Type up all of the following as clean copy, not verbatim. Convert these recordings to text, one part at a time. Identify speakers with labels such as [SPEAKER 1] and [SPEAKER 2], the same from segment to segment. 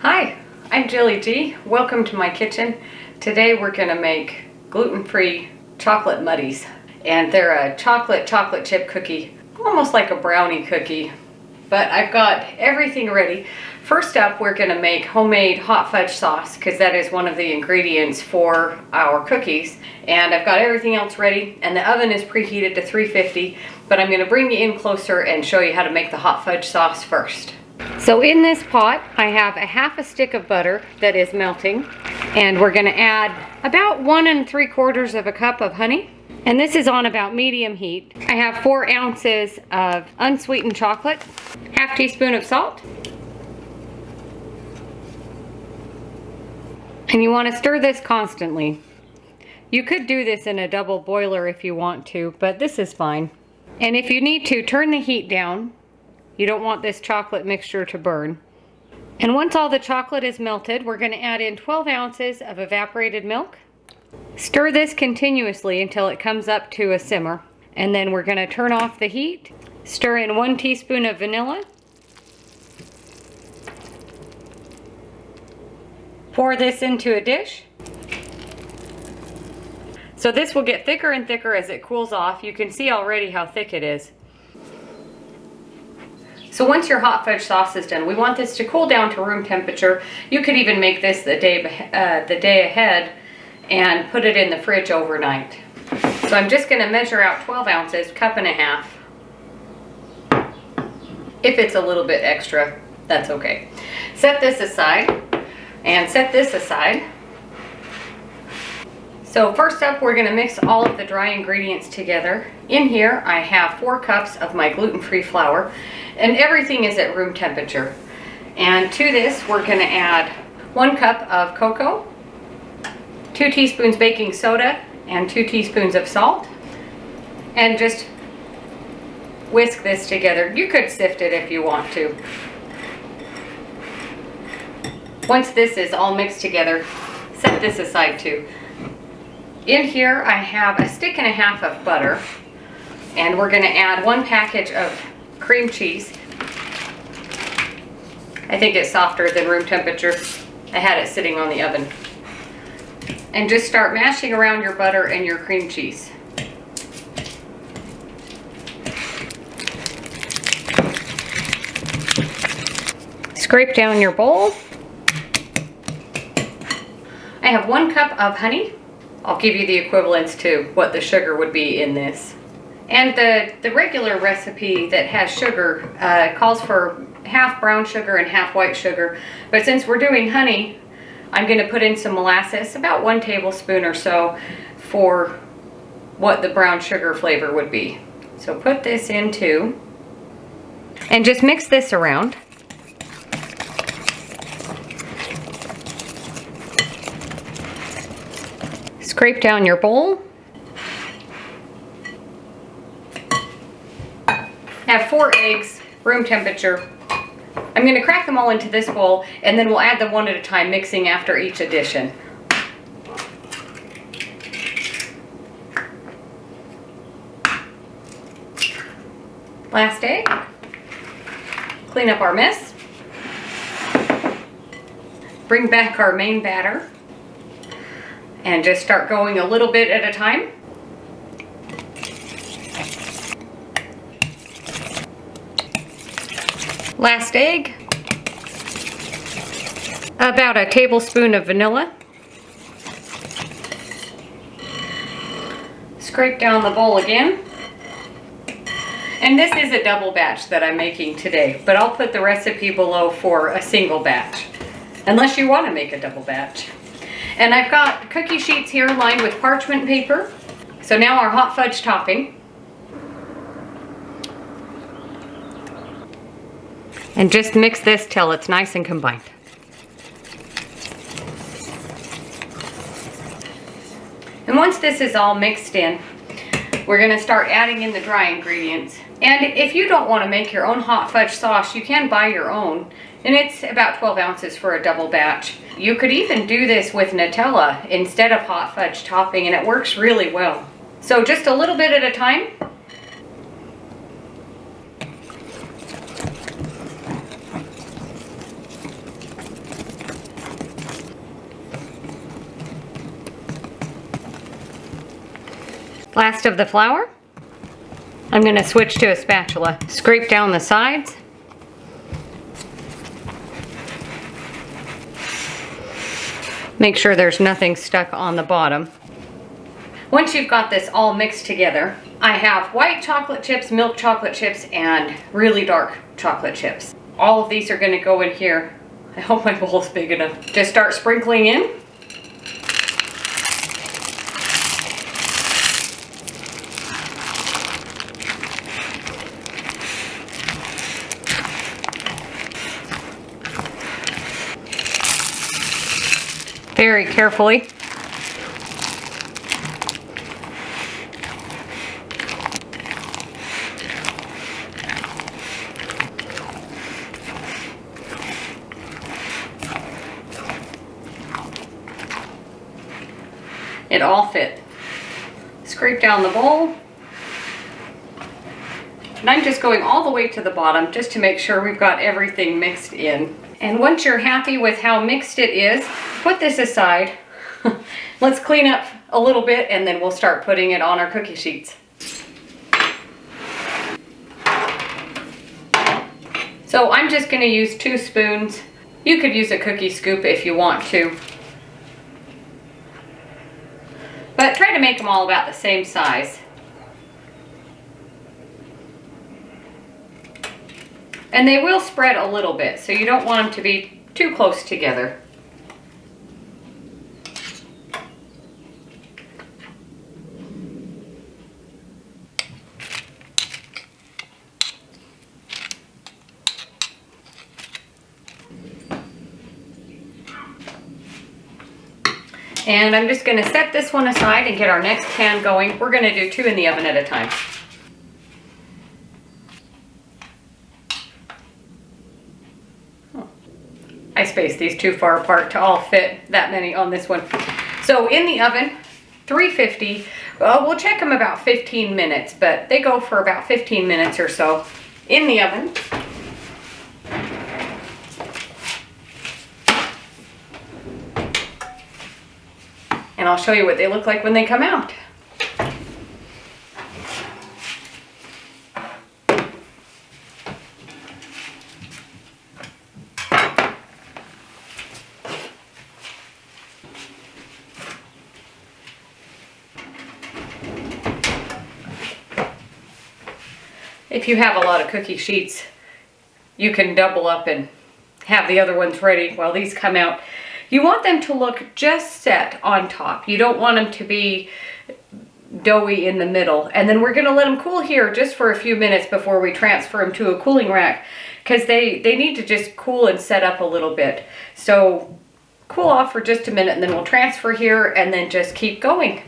[SPEAKER 1] Hi, I'm Jilly G. Welcome to my kitchen. Today we're going to make gluten-free chocolate muddies. And they're a chocolate chip cookie, almost like a brownie cookie. But I've got everything ready. First up, we're going to make homemade hot fudge sauce because that is one of the ingredients for our cookies. And I've got everything else ready, and the oven is preheated to 350. But I'm going to bring you in closer and show you how to make the hot fudge sauce first. So in this pot, I have a half a stick of butter that is melting, and we're going to add about 1 3/4 cup of honey. And this is on about medium heat. I have 4 ounces of unsweetened chocolate, half teaspoon of salt. And you want to stir this constantly. You could do this in a double boiler if you want to, but this is fine. And if you need to, turn the heat down. You don't want this chocolate mixture to burn. And once all the chocolate is melted, we're going to add in 12 ounces of evaporated milk. Stir this continuously until it comes up to a simmer. And then we're going to turn off the heat. Stir in 1 teaspoon of vanilla. Pour this into a dish. So this will get thicker and thicker as it cools off. You can see already how thick it is. So once your hot fudge sauce is done, we want this to cool down to room temperature. You could even make this the day ahead and put it in the fridge overnight. So I'm just going to measure out 12 ounces, 1.5 cups. If it's a little bit extra, that's okay. Set this aside and set this aside. So first up, we're going to mix all of the dry ingredients together. In here, I have 4 cups of my gluten-free flour, and everything is at room temperature. And to this, we're going to add 1 cup of cocoa, 2 teaspoons baking soda, and 2 teaspoons of salt. And just whisk this together. You could sift it if you want to. Once this is all mixed together, set this aside too. In here I have 1.5 sticks of butter, and we're going to add 1 package of cream cheese. I think it's softer than room temperature. I had it sitting on the oven. And just start mashing around your butter and your cream cheese. Scrape down your bowl. I have 1 cup of honey. I'll give you the equivalents to what the sugar would be in this. And the regular recipe that has sugar calls for half brown sugar and half white sugar. But since we're doing honey, I'm going to put in some molasses, about 1 tablespoon or so, for what the brown sugar flavor would be. So put this into, and just mix this around. Scrape down your bowl. Have 4 eggs, room temperature. I'm going to crack them all into this bowl, and then we'll add them one at a time, mixing after each addition. Last egg. Clean up our mess. Bring back our main batter. And just start going a little bit at a time. Last egg. About 1 tablespoon of vanilla. Scrape down the bowl again. And this is a double batch that I'm making today, but I'll put the recipe below for a single batch, unless you want to make a double batch. And I've got cookie sheets here lined with parchment paper. So now our hot fudge topping. And just mix this till it's nice and combined. And once this is all mixed in, we're going to start adding in the dry ingredients. And if you don't want to make your own hot fudge sauce, you can buy your own. And it's about 12 ounces for a double batch. You could even do this with Nutella instead of hot fudge topping, and it works really well. So just a little bit at a time. Last of the flour. I'm going to switch to a spatula. Scrape down the sides. Make sure there's nothing stuck on the bottom. Once you've got this all mixed together, I have white chocolate chips, milk chocolate chips, and really dark chocolate chips. All of these are going to go in here. I hope my bowl is big enough. Just start sprinkling in. Very carefully. It all fit. Scrape down the bowl. And I'm just going all the way to the bottom just to make sure we've got everything mixed in. And once you're happy with how mixed it is, put this aside. Let's clean up a little bit and then we'll start putting it on our cookie sheets. So I'm just going to use 2 spoons. You could use a cookie scoop if you want to. But try to make them all about the same size. And they will spread a little bit, so you don't want them to be too close together. And I'm just going to set this one aside and get our next pan going. We're going to do 2 in the oven at a time. I spaced these too far apart to all fit that many on this one. So in the oven, 350. We'll check them about 15 minutes, but they go for about 15 minutes or so in the oven. And I'll show you what they look like when they come out. If you have a lot of cookie sheets, you can double up and have the other ones ready while these come out. You want them to look just set on top. You don't want them to be doughy in the middle. And then we're going to let them cool here just for a few minutes before we transfer them to a cooling rack, because they need to just cool and set up a little bit. So cool off for just a minute and then we'll transfer here and then just keep going.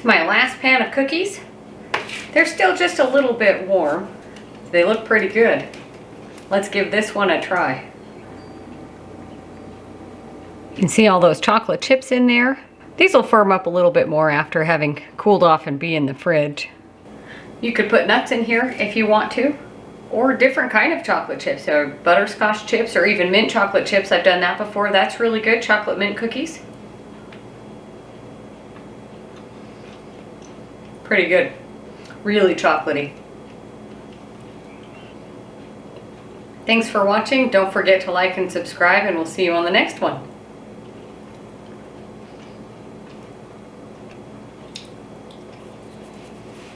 [SPEAKER 1] My last pan of cookies. They're still just a little bit warm. They look pretty good. Let's give this one a try. You can see all those chocolate chips in there. These will firm up a little bit more after having cooled off and be in the fridge. You could put nuts in here if you want to, or different kind of chocolate chips, or butterscotch chips, or even mint chocolate chips. I've done that before. That's really good. Chocolate mint cookies. Pretty good. Really chocolatey. Thanks for watching. Don't forget to like and subscribe, and we'll see you on the next one.